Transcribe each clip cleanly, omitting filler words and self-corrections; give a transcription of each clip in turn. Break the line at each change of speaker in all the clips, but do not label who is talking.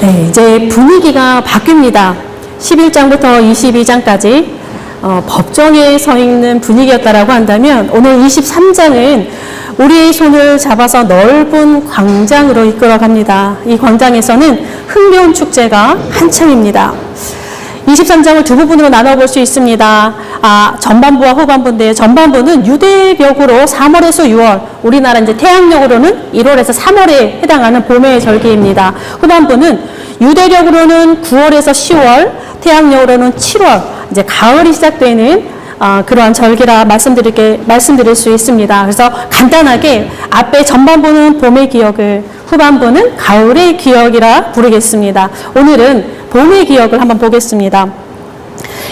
네, 이제 분위기가 바뀝니다. 11장부터 22장까지 법정에 서 있는 분위기였다라고 한다면 오늘 23장은 우리의 손을 잡아서 넓은 광장으로 이끌어갑니다. 이 광장에서는 흥겨운 축제가 한창입니다. 23장을 두 부분으로 나눠볼 수 있습니다. 전반부와 후반부인데, 전반부는 유대력으로 3월에서 6월, 우리나라 이제 태양력으로는 1월에서 3월에 해당하는 봄의 절기입니다. 후반부는 유대력으로는 9월에서 10월, 태양력으로는 7월, 이제 가을이 시작되는 그러한 절기라 말씀드릴 수 있습니다. 그래서 간단하게 앞에 전반부는 봄의 기억을, 후반부는 가을의 기억이라 부르겠습니다. 오늘은 봄의 기억을 한번 보겠습니다.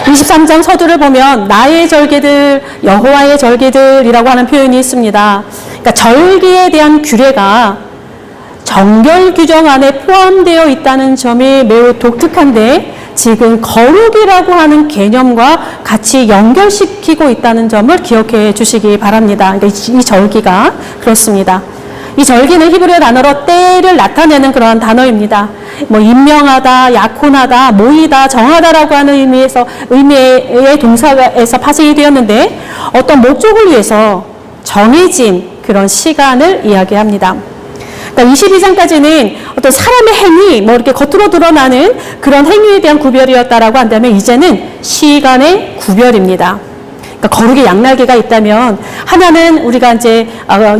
23장 서두를 보면 나의 절기들, 여호와의 절기들이라고 하는 표현이 있습니다. 그러니까 절기에 대한 규례가 정결 규정 안에 포함되어 있다는 점이 매우 독특한데, 지금 거룩이라고 하는 개념과 같이 연결시키고 있다는 점을 기억해 주시기 바랍니다. 그러니까 이 절기가 그렇습니다. 이 절기는 히브리어 단어로 때를 나타내는 그러한 단어입니다. 임명하다, 약혼하다, 모이다, 정하다라고 하는 의미의 동사에서 파생이 되었는데, 어떤 목적을 위해서 정해진 그런 시간을 이야기합니다. 그러니까 22장까지는 어떤 사람의 행위, 이렇게 겉으로 드러나는 그런 행위에 대한 구별이었다라고 한다면, 이제는 시간의 구별입니다. 그러니까 거룩의 양날개가 있다면, 하나는 우리가 이제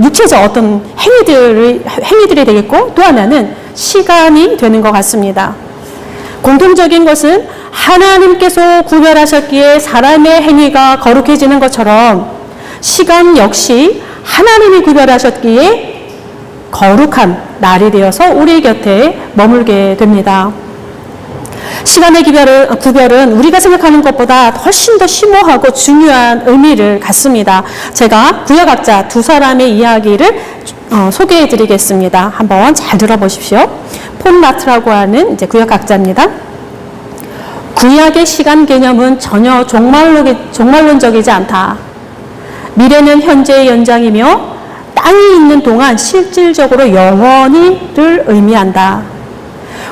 육체적 어떤 행위들이 되겠고, 또 하나는 시간이 되는 것 같습니다. 공통적인 것은 하나님께서 구별하셨기에 사람의 행위가 거룩해지는 것처럼, 시간 역시 하나님이 구별하셨기에 거룩한 날이 되어서 우리 곁에 머물게 됩니다. 시간의 구별은 우리가 생각하는 것보다 훨씬 더 심오하고 중요한 의미를 갖습니다. 제가 구약학자 두 사람의 이야기를 소개해 드리겠습니다. 한번 잘 들어보십시오. 폴 라트라고 하는 이제 구약학자입니다. 구약의 시간 개념은 전혀 종말론적이지 않다. 미래는 현재의 연장이며 땅이 있는 동안 실질적으로 영원히를 의미한다.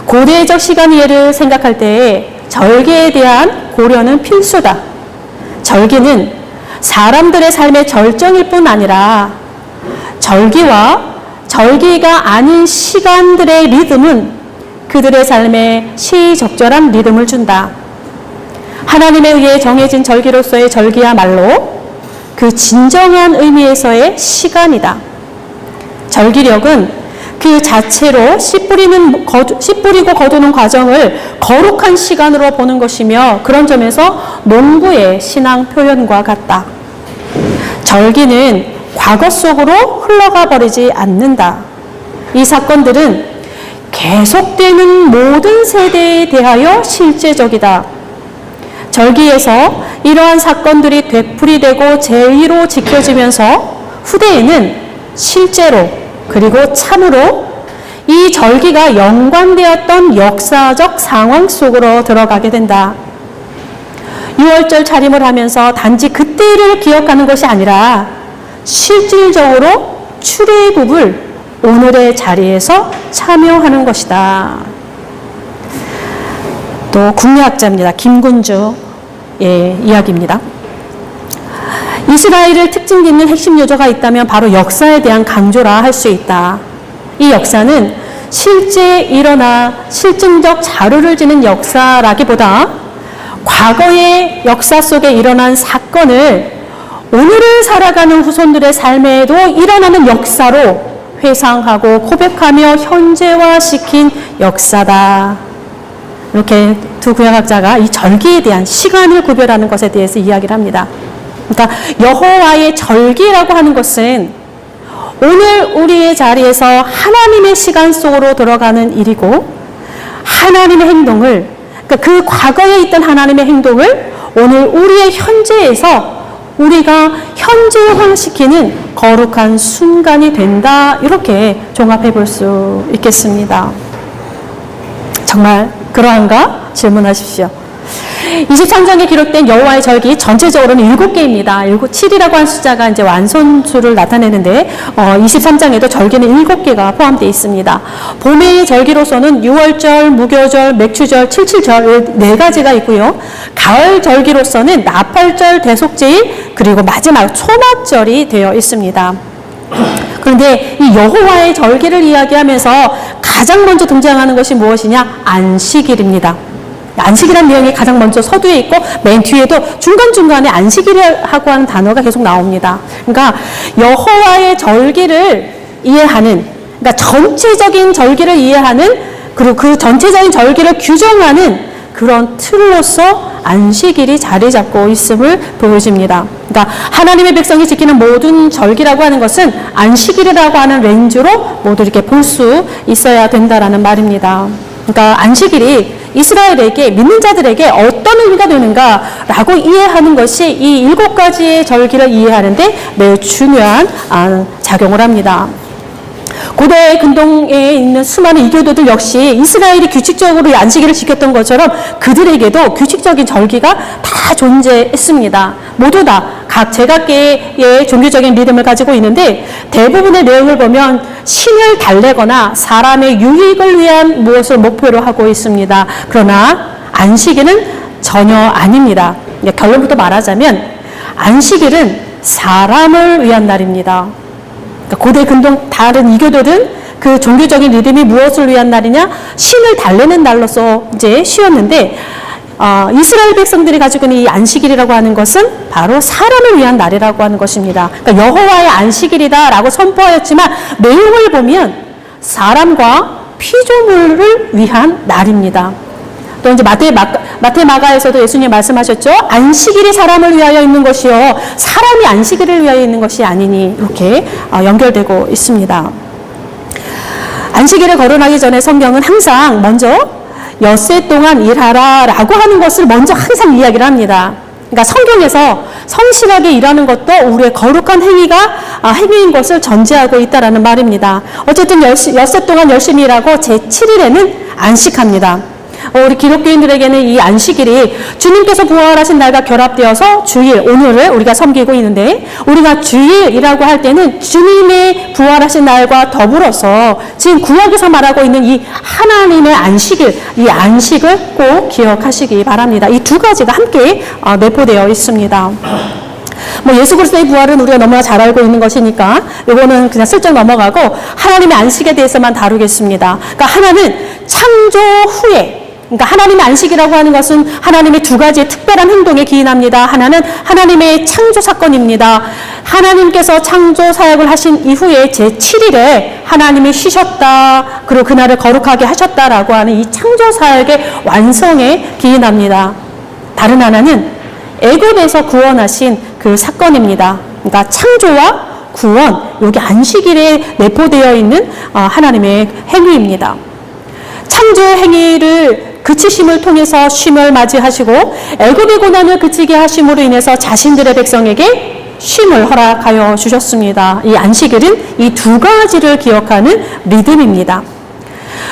고대적 시간 이해를 생각할 때에 절기에 대한 고려는 필수다. 절기는 사람들의 삶의 절정일 뿐 아니라 절기와 절기가 아닌 시간들의 리듬은 그들의 삶에 시적절한 리듬을 준다. 하나님에 의해 정해진 절기로서의 절기야말로 그 진정한 의미에서의 시간이다. 절기력은 그 자체로 씨 뿌리고 거두는 과정을 거룩한 시간으로 보는 것이며, 그런 점에서 농부의 신앙 표현과 같다. 절기는 과거 속으로 흘러가 버리지 않는다. 이 사건들은 계속되는 모든 세대에 대하여 실제적이다. 절기에서 이러한 사건들이 되풀이되고 제의로 지켜지면서 후대에는 실제로 그리고 참으로 이 절기가 연관되었던 역사적 상황 속으로 들어가게 된다. 6월절 차림을 하면서 단지 그때를 기억하는 것이 아니라 실질적으로 출애굽을 오늘의 자리에서 참여하는 것이다. 또 국내학자입니다. 김군주의 이야기입니다. 이스라엘을 특징 짓는 핵심 요소가 있다면 바로 역사에 대한 강조라 할 수 있다. 이 역사는 실제 일어나 실증적 자료를 지닌 역사라기보다 과거의 역사 속에 일어난 사건을 오늘을 살아가는 후손들의 삶에도 일어나는 역사로 회상하고 고백하며 현재화시킨 역사다. 이렇게 두 구약학자가 이 절기에 대한 시간을 구별하는 것에 대해서 이야기를 합니다. 그러니까 여호와의 절기라고 하는 것은 오늘 우리의 자리에서 하나님의 시간 속으로 들어가는 일이고, 하나님의 행동을, 그러니까 그 과거에 있던 하나님의 행동을 오늘 우리의 현재에서 우리가 현재화시키는 거룩한 순간이 된다. 이렇게 종합해 볼 수 있겠습니다. 정말 그러한가? 질문하십시오. 23장에 기록된 여호와의 절기 전체적으로는 7개입니다. 7이라고 한 숫자가 이제 완손수를 나타내는데 23장에도 절기는 7개가 포함되어 있습니다. 봄의 절기로서는 6월절, 무교절, 맥추절, 칠칠절 4가지가 있고요. 가을 절기로서는 나팔절, 대속제일, 그리고 마지막 초막절이 되어 있습니다. 그런데 이 여호와의 절기를 이야기하면서 가장 먼저 등장하는 것이 무엇이냐? 안식일입니다. 안식이라는 내용이 가장 먼저 서두에 있고 맨 뒤에도 중간중간에 안식일이라고 하는 단어가 계속 나옵니다. 그러니까 여호와의 절기를 이해하는, 그러니까 전체적인 절기를 이해하는, 그리고 그 전체적인 절기를 규정하는 그런 틀로서 안식일이 자리 잡고 있음을 보여줍니다. 그러니까 하나님의 백성이 지키는 모든 절기라고 하는 것은 안식일이라고 하는 렌즈로 모두 이렇게 볼 수 있어야 된다라는 말입니다. 그러니까 안식일이 이스라엘에게, 믿는 자들에게 어떤 의미가 되는가라고 이해하는 것이 이 7가지의 절기를 이해하는데 매우 중요한 작용을 합니다. 고대 근동에 있는 수많은 이교도들 역시 이스라엘이 규칙적으로 안식일을 지켰던 것처럼 그들에게도 규칙적인 절기가 다 존재했습니다. 모두 다 각 제각계의 종교적인 리듬을 가지고 있는데 대부분의 내용을 보면 신을 달래거나 사람의 유익을 위한 무엇을 목표로 하고 있습니다. 그러나 안식일은 전혀 아닙니다. 결론부터 말하자면 안식일은 사람을 위한 날입니다. 고대 근동 다른 이교도들은 그 종교적인 리듬이 무엇을 위한 날이냐? 신을 달래는 날로서 이제 쉬었는데 이스라엘 백성들이 가지고 있는 이 안식일이라고 하는 것은 바로 사람을 위한 날이라고 하는 것입니다. 그러니까 여호와의 안식일이다라고 선포하였지만 내용을 보면 사람과 피조물을 위한 날입니다. 또 이제 마태 마가에서도 예수님 말씀하셨죠. 안식일이 사람을 위하여 있는 것이요 사람이 안식일을 위하여 있는 것이 아니니, 이렇게 연결되고 있습니다. 안식일을 거론하기 전에 성경은 항상 먼저 엿새 동안 일하라 라고 하는 것을 먼저 항상 이야기를 합니다. 그러니까 성경에서 성실하게 일하는 것도 우리의 거룩한 행위인 것을 전제하고 있다라는 말입니다. 어쨌든 엿새 동안 열심히 일하고 제7일에는 안식합니다. 우리 기독교인들에게는 이 안식일이 주님께서 부활하신 날과 결합되어서 주일, 오늘을 우리가 섬기고 있는데, 우리가 주일이라고 할 때는 주님의 부활하신 날과 더불어서 지금 구약에서 말하고 있는 이 하나님의 안식일, 이 안식을 꼭 기억하시기 바랍니다. 이 2가지가 함께 내포되어 있습니다. 예수 그리스도의 부활은 우리가 너무나 잘 알고 있는 것이니까 이거는 그냥 슬쩍 넘어가고 하나님의 안식에 대해서만 다루겠습니다. 그러니까 하나는 창조 후에, 그러니까 하나님의 안식이라고 하는 것은 하나님의 2가지의 특별한 행동에 기인합니다. 하나는 하나님의 창조 사건입니다. 하나님께서 창조 사역을 하신 이후에 제7일에 하나님이 쉬셨다, 그리고 그날을 거룩하게 하셨다라고 하는 이 창조 사역의 완성에 기인합니다. 다른 하나는 애굽에서 구원하신 그 사건입니다. 그러니까 창조와 구원, 여기 안식일에 내포되어 있는 하나님의 행위입니다. 창조 행위를 그치심을 통해서 쉼을 맞이하시고 애굽의 고난을 그치게 하심으로 인해서 자신들의 백성에게 쉼을 허락하여 주셨습니다. 이 안식일은 이 2가지를 기억하는 리듬입니다.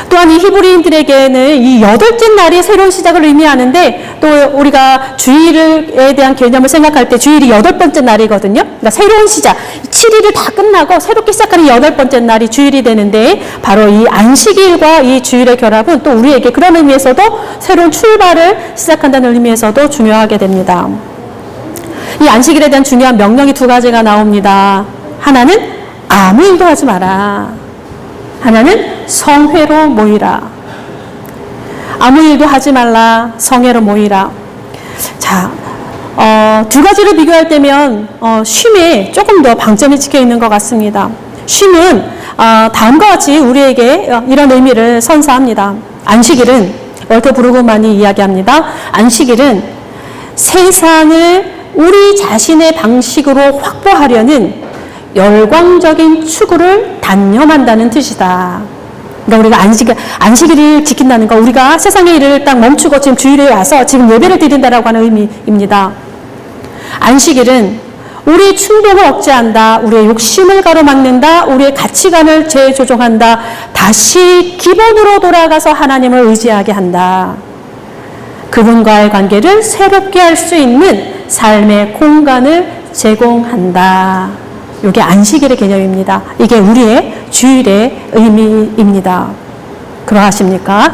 또한 이 히브리인들에게는 이 8째 날이 새로운 시작을 의미하는데, 또 우리가 주일에 대한 개념을 생각할 때 주일이 8번째 날이거든요. 그러니까 새로운 시작, 7일이 다 끝나고 새롭게 시작하는 8번째 날이 주일이 되는데, 바로 이 안식일과 이 주일의 결합은 또 우리에게 그런 의미에서도 새로운 출발을 시작한다는 의미에서도 중요하게 됩니다. 이 안식일에 대한 중요한 명령이 2가지가 나옵니다. 하나는 아무 일도 하지 마라. 하나는 성회로 모이라. 아무 일도 하지 말라. 성회로 모이라. 자, 2가지를 비교할 때면 쉼에 조금 더 방점이 찍혀 있는 것 같습니다. 쉼은 다음과 같이 우리에게 이런 의미를 선사합니다. 안식일은 월터 브루그만이 이야기합니다. 안식일은 세상을 우리 자신의 방식으로 확보하려는 열광적인 추구를 단념한다는 뜻이다. 그러니까 우리가 안식일을 지킨다는 거, 우리가 세상의 일을 딱 멈추고 지금 주일에 와서 지금 예배를 드린다라고 하는 의미입니다. 안식일은 우리의 충동을 억제한다, 우리의 욕심을 가로막는다, 우리의 가치관을 재조정한다, 다시 기본으로 돌아가서 하나님을 의지하게 한다. 그분과의 관계를 새롭게 할 수 있는 삶의 공간을 제공한다. 이게 안식일의 개념입니다. 이게 우리의 주일의 의미입니다. 그러하십니까?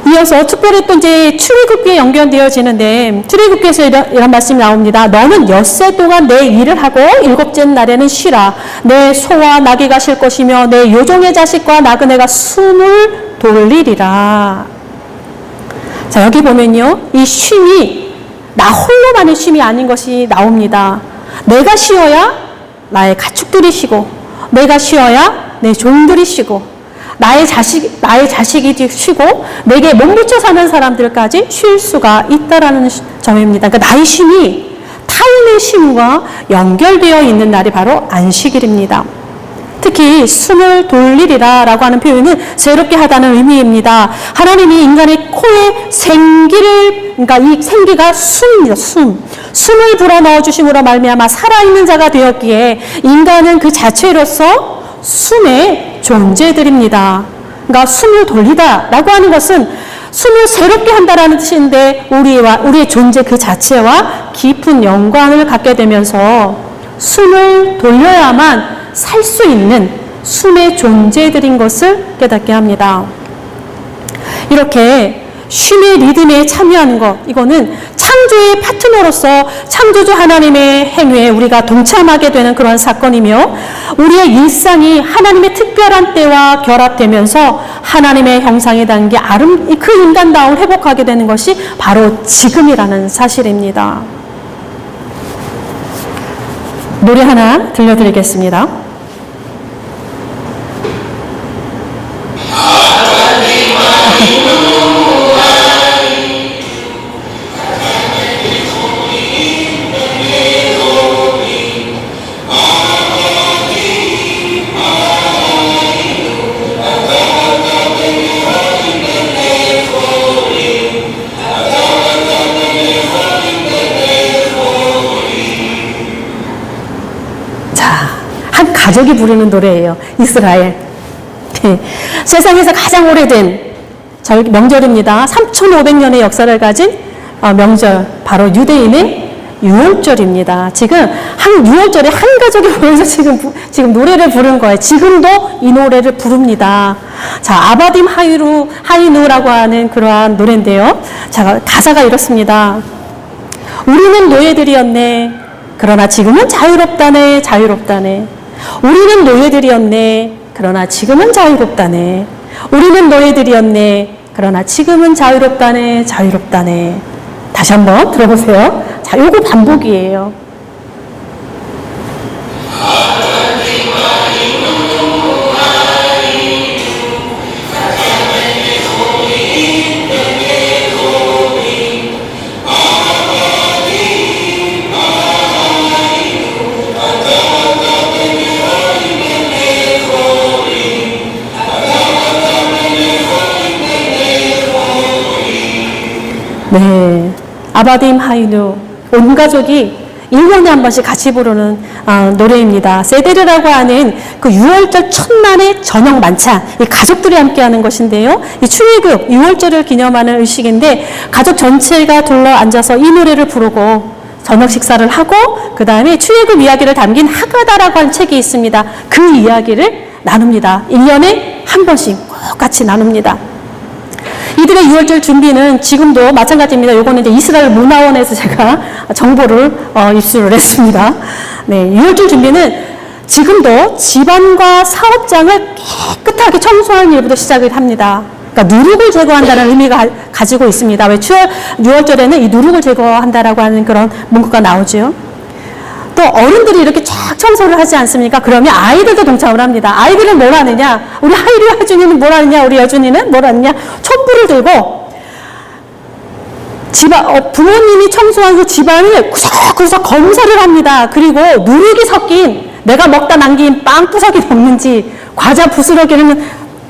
이어서 특별히 또 이제 출애굽기에 연결되어지는데, 출애굽기에서 이런 말씀이 나옵니다. 너는 엿새 동안 내 일을 하고 일곱째 날에는 쉬라. 내 소와 나귀가 쉴 것이며 내 요종의 자식과 나그네가 숨을 돌리리라. 자, 여기 보면요, 이 쉼이 나 홀로만의 쉼이 아닌 것이 나옵니다. 내가 쉬어야 나의 가축들이 쉬고, 내가 쉬어야 내 종들이 쉬고, 나의 자식이 쉬고, 내게 몸부쳐 사는 사람들까지 쉴 수가 있다라는 점입니다. 그러니까 나의 쉼이 타인의 쉼과 연결되어 있는 날이 바로 안식일입니다. 특히 숨을 돌리리라 라고 하는 표현은 새롭게 하다는 의미입니다. 하나님이 인간의 코에 생기를, 그러니까 이 생기가 숨입니다. 숨을 불어넣어 주심으로 말미암아 살아있는 자가 되었기에 인간은 그 자체로서 숨의 존재들입니다. 그러니까 숨을 돌리다 라고 하는 것은 숨을 새롭게 한다라는 뜻인데, 우리의 존재 그 자체와 깊은 연관을 갖게 되면서 숨을 돌려야만 살 수 있는 숨의 존재들인 것을 깨닫게 합니다. 이렇게 쉼의 리듬에 참여하는 것, 이거는 창조의 파트너로서 창조주 하나님의 행위에 우리가 동참하게 되는 그런 사건이며, 우리의 일상이 하나님의 특별한 때와 결합되면서 하나님의 형상에 담긴 그 인간다움을 회복하게 되는 것이 바로 지금이라는 사실입니다. 노래 하나 들려드리겠습니다. 가족이 부르는 노래예요. 이스라엘. 세상에서 가장 오래된 명절입니다. 3,500년의 역사를 가진 명절, 바로 유대인의 유월절입니다. 지금 6월절에 한 가족이 모여서 지금 노래를 부른 거예요. 지금도 이 노래를 부릅니다. 자, 아바딤 하이누라고 하는 그러한 노래인데요. 자, 가사가 이렇습니다. 우리는 노예들이었네. 그러나 지금은 자유롭다네. 자유롭다네. 우리는 노예들이었네. 그러나 지금은 자유롭다네. 우리는 노예들이었네. 그러나 지금은 자유롭다네. 자유롭다네. 다시 한번 들어보세요. 자, 요거 반복이에요. 네, 아바딤 하이누, 온 가족이 1년에 한 번씩 같이 부르는 노래입니다. 세데르라고 하는 그 6월절 첫날의 저녁 만찬, 이 가족들이 함께하는 것인데요. 이 출애굽 6월절을 기념하는 의식인데, 가족 전체가 둘러 앉아서 이 노래를 부르고 저녁 식사를 하고, 그 다음에 출애굽 이야기를 담긴 하가다라고 하는 책이 있습니다. 그 이야기를 나눕니다. 1년에 한 번씩 꼭 같이 나눕니다. 이들의 6월절 준비는 지금도 마찬가지입니다. 요거는 이제 이스라엘 문화원에서 제가 정보를 입수를 했습니다. 네, 6월절 준비는 지금도 집안과 사업장을 깨끗하게 청소하는 일부터 시작을 합니다. 그러니까 누룩을 제거한다는 의미가 가지고 있습니다. 왜 6월절에는 이 누룩을 제거한다라고 하는 그런 문구가 나오죠. 또 어른들이 이렇게 쫙 청소를 하지 않습니까? 그러면 아이들도 동참을 합니다. 아이들은 뭘 하느냐? 우리 하이리 여준이는 뭘 하느냐? 우리 여준이는 뭘 하느냐? 촛불을 들고 부모님이 청소한 그 집안을 구석구석 검사를 합니다. 그리고 누룩이 섞인, 내가 먹다 남긴 빵 부서기 없는지, 과자 부스러기는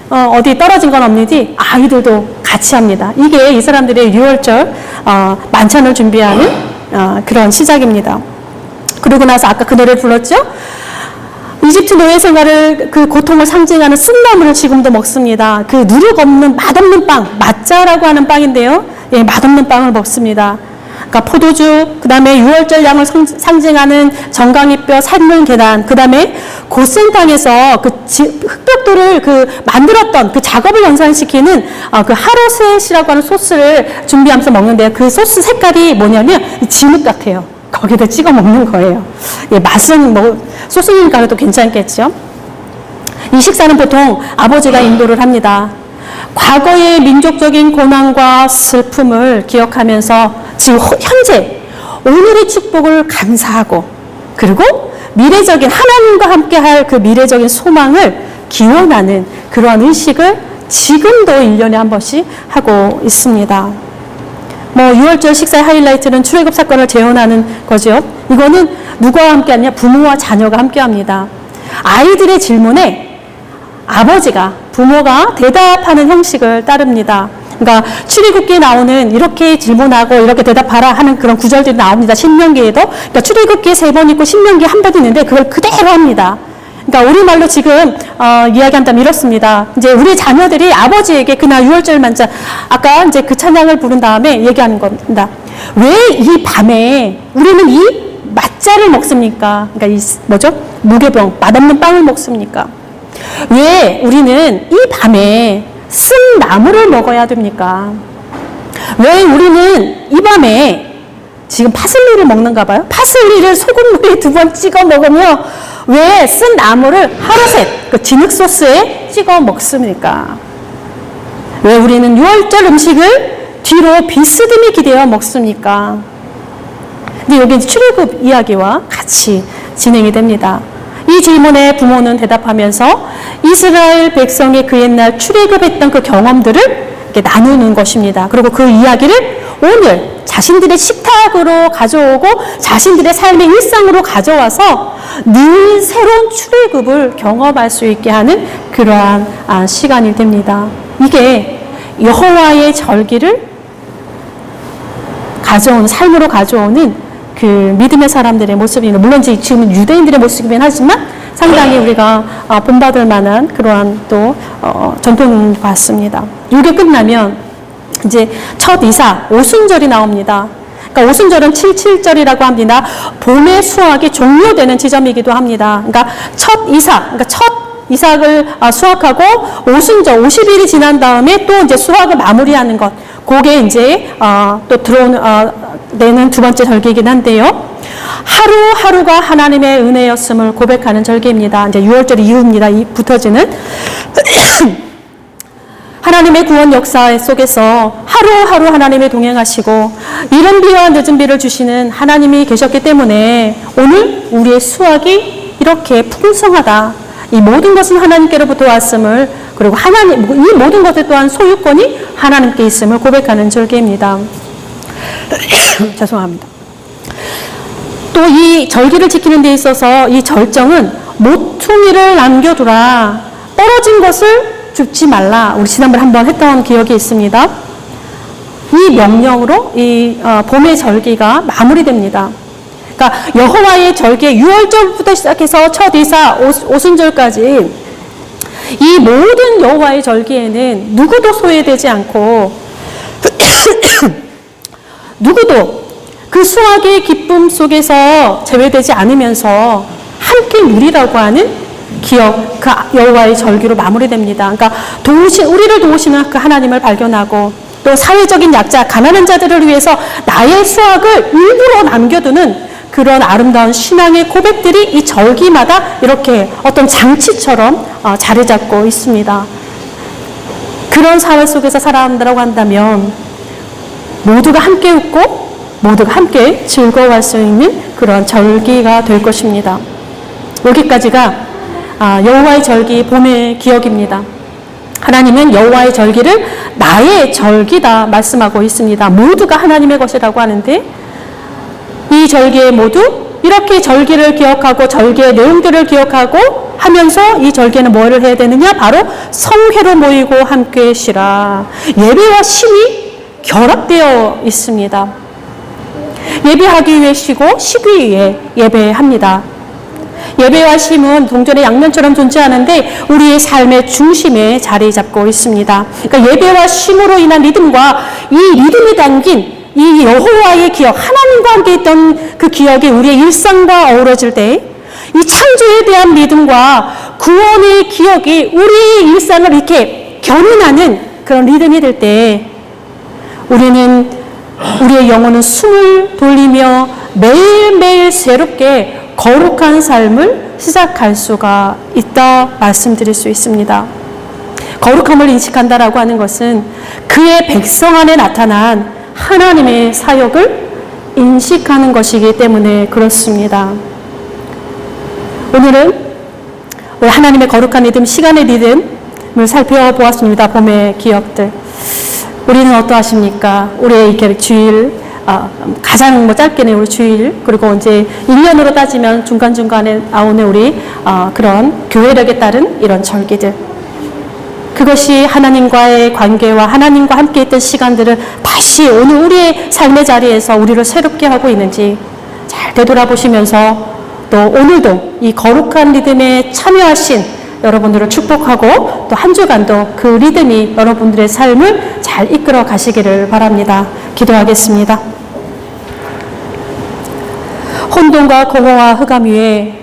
어디 떨어진 건 없는지 아이들도 같이 합니다. 이게 이 사람들의 6월절 만찬을 준비하는 그런 시작입니다. 그러고 나서 아까 그 노래를 불렀죠? 이집트 노예 생활을 그 고통을 상징하는 쓴나물을 지금도 먹습니다. 그 누룩 없는 맛없는 빵, 마짜라고 하는 빵인데요. 예, 맛없는 빵을 먹습니다. 그러니까 포도주, 그 다음에 유월절 양을 상징하는 정강이뼈, 삶은 계란, 그 다음에 고센 땅에서 그 흑벽돌을 만들었던 그 작업을 연상시키는 그 하로셋이라고 하는 소스를 준비하면서 먹는데요. 그 소스 색깔이 뭐냐면 진흙 같아요. 거기다 찍어 먹는 거예요. 예, 맛은 소스니까 그래도 괜찮겠죠. 이 식사는 보통 아버지가 인도를 합니다. 과거의 민족적인 고난과 슬픔을 기억하면서 지금 현재 오늘의 축복을 감사하고, 그리고 미래적인 하나님과 함께할 그 미래적인 소망을 기원하는 그러한 의식을 지금도 1년에 한 번씩 하고 있습니다. 유월절 식사의 하이라이트는 출애굽 사건을 재현하는 거죠. 이거는 누구와 함께 하냐? 부모와 자녀가 함께 합니다. 아이들의 질문에 아버지가, 부모가 대답하는 형식을 따릅니다. 그러니까 출애굽기에 나오는 이렇게 질문하고 이렇게 대답하라 하는 그런 구절들이 나옵니다. 신명기에도. 그러니까 출애굽기에 3번 있고 신명기에 1번 있는데 그걸 그대로 합니다. 그러니까 우리말로 지금 이야기한다면 이렇습니다. 이제 우리 자녀들이 아버지에게 그날 유월절 만찬, 아까 이제 그 찬양을 부른 다음에 얘기하는 겁니다. 왜 이 밤에 우리는 이 맛자를 먹습니까? 그러니까 무교병, 맛없는 빵을 먹습니까? 왜 우리는 이 밤에 쓴 나물을 먹어야 됩니까? 왜 우리는 이 밤에 지금 파슬리를 먹는가 봐요? 파슬리를 소금물에 2번 찍어 먹으며 왜 쓴 나물을 하루셋, 그 진흙 소스에 찍어 먹습니까? 왜 우리는 유월절 음식을 뒤로 비스듬히 기대어 먹습니까? 근데 여기 출애굽 이야기와 같이 진행이 됩니다. 이 질문에 부모는 대답하면서 이스라엘 백성이 그 옛날 출애굽했던 그 경험들을 이렇게 나누는 것입니다. 그리고 그 이야기를 오늘 자신들의 식탁으로 가져오고 자신들의 삶의 일상으로 가져와서 늘 새로운 출애굽을 경험할 수 있게 하는 그러한 시간이 됩니다. 이게 여호와의 절기를 삶으로 가져오는 그 믿음의 사람들의 모습입니다. 물론 지금 유대인들의 모습이긴 하지만 상당히 우리가 본받을 만한 그러한 또 전통인 것 같습니다. 이게 끝나면 이제 첫 이사 오순절이 나옵니다. 그러니까 오순절은 77절이라고 합니다. 봄의 수확이 종료되는 지점이기도 합니다. 그러니까 첫 이삭을 수확하고 오순절 50일이 지난 다음에 또 이제 수확을 마무리하는 것. 그게 이제 또 내는 두 번째 절기이긴 한데요. 하루하루가 하나님의 은혜였음을 고백하는 절기입니다. 이제 6월절 이후입니다. 붙어지는 하나님의 구원 역사 속에서 하루하루 하나님이 동행하시고 이른 비와 늦은 비를 주시는 하나님이 계셨기 때문에 오늘 우리의 수확이 이렇게 풍성하다. 이 모든 것은 하나님께로부터 왔음을, 그리고 이 모든 것들 또한 소유권이 하나님께 있음을 고백하는 절기입니다. 죄송합니다. 또 이 절기를 지키는 데 있어서 이 절정은 모퉁이를 남겨두라. 떨어진 것을 줍지 말라. 우리 지난번에 한번 했던 기억이 있습니다. 이 명령으로 이 봄의 절기가 마무리됩니다. 그러니까 여호와의 절기 6월절부터 시작해서 첫 이사 오순절까지 이 모든 여호와의 절기에는 누구도 소외되지 않고 누구도 그 수확의 기쁨 속에서 제외되지 않으면서 함께 누리라고 하는 기억, 그 여호와의 절기로 마무리됩니다. 그러니까 우리를 도우시는 그 하나님을 발견하고 또 사회적인 약자, 가난한 자들을 위해서 나의 수확을 일부러 남겨두는 그런 아름다운 신앙의 고백들이 이 절기마다 이렇게 어떤 장치처럼 자리 잡고 있습니다. 그런 사회 속에서 살아간다고 한다면 모두가 함께 웃고 모두가 함께 즐거워할 수 있는 그런 절기가 될 것입니다. 여기까지가 여호와의 절기 봄의 기억입니다. 하나님은 여호와의 절기를 나의 절기다 말씀하고 있습니다. 모두가 하나님의 것이라고 하는데 이 절기에 모두 이렇게 절기를 기억하고 절기의 내용들을 기억하고 하면서 이 절기에는 뭐를 해야 되느냐? 바로 성회로 모이고 함께 쉬라. 예배와 쉼이 결합되어 있습니다. 예배하기 위해 쉬고 쉬기 위해 예배합니다. 예배와 쉼은 동전의 양면처럼 존재하는데 우리의 삶의 중심에 자리 잡고 있습니다. 그러니까 예배와 쉼으로 인한 리듬과 이 리듬이 담긴 이 여호와의 기억, 하나님과 함께 있던 그 기억이 우리의 일상과 어우러질 때 이 창조에 대한 믿음과 구원의 기억이 우리의 일상을 이렇게 견인하는 그런 리듬이 될 때 우리의 영혼은 숨을 돌리며 매일매일 새롭게 거룩한 삶을 시작할 수가 있다 말씀드릴 수 있습니다. 거룩함을 인식한다라고 하는 것은 그의 백성 안에 나타난 하나님의 사역을 인식하는 것이기 때문에 그렇습니다. 오늘은 우리 하나님의 거룩한 리듬, 시간의 리듬을 살펴보았습니다. 봄의 기억들. 우리는 어떠하십니까? 우리의 이렇게 주일, 가장 짧게는 우리 주일, 그리고 이제 1년으로 따지면 중간중간에 나오는 우리 그런 교회력에 따른 이런 절기들. 그것이 하나님과의 관계와 하나님과 함께 있던 시간들을 다시 오늘 우리의 삶의 자리에서 우리를 새롭게 하고 있는지 잘 되돌아보시면서 또 오늘도 이 거룩한 리듬에 참여하신 여러분들을 축복하고 또 한 주간도 그 리듬이 여러분들의 삶을 잘 이끌어 가시기를 바랍니다. 기도하겠습니다. 혼돈과 공허와 흑암 위에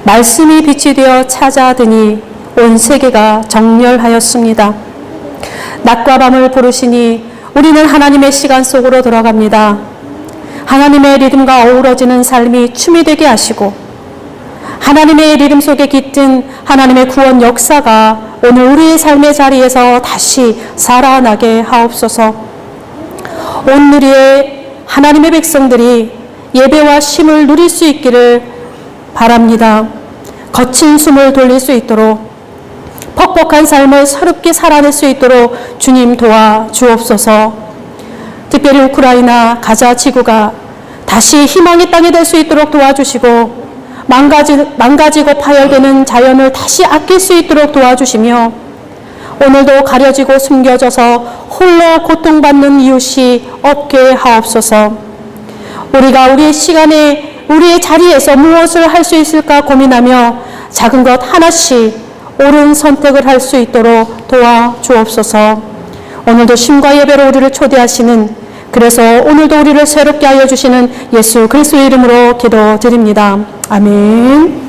말씀이 빛이 되어 찾아드니 온 세계가 정렬하였습니다. 낮과 밤을 부르시니 우리는 하나님의 시간 속으로 들어갑니다. 하나님의 리듬과 어우러지는 삶이 춤이 되게 하시고 하나님의 리듬 속에 깃든 하나님의 구원 역사가 오늘 우리의 삶의 자리에서 다시 살아나게 하옵소서. 오늘의 하나님의 백성들이 예배와 쉼을 누릴 수 있기를 바랍니다. 거친 숨을 돌릴 수 있도록 퍽퍽한 삶을 새롭게 살아낼 수 있도록 주님 도와주옵소서. 특별히 우크라이나 가자 지구가 다시 희망의 땅이 될 수 있도록 도와주시고 망가지고 파열되는 자연을 다시 아낄 수 있도록 도와주시며 오늘도 가려지고 숨겨져서 홀로 고통받는 이웃이 없게 하옵소서. 우리가 우리의 시간에 우리의 자리에서 무엇을 할 수 있을까 고민하며 작은 것 하나씩 옳은 선택을 할 수 있도록 도와주옵소서. 오늘도 쉼과 예배로 우리를 초대하시는, 그래서 오늘도 우리를 새롭게 하여 주시는 예수 그리스도의 이름으로 기도드립니다. 아멘.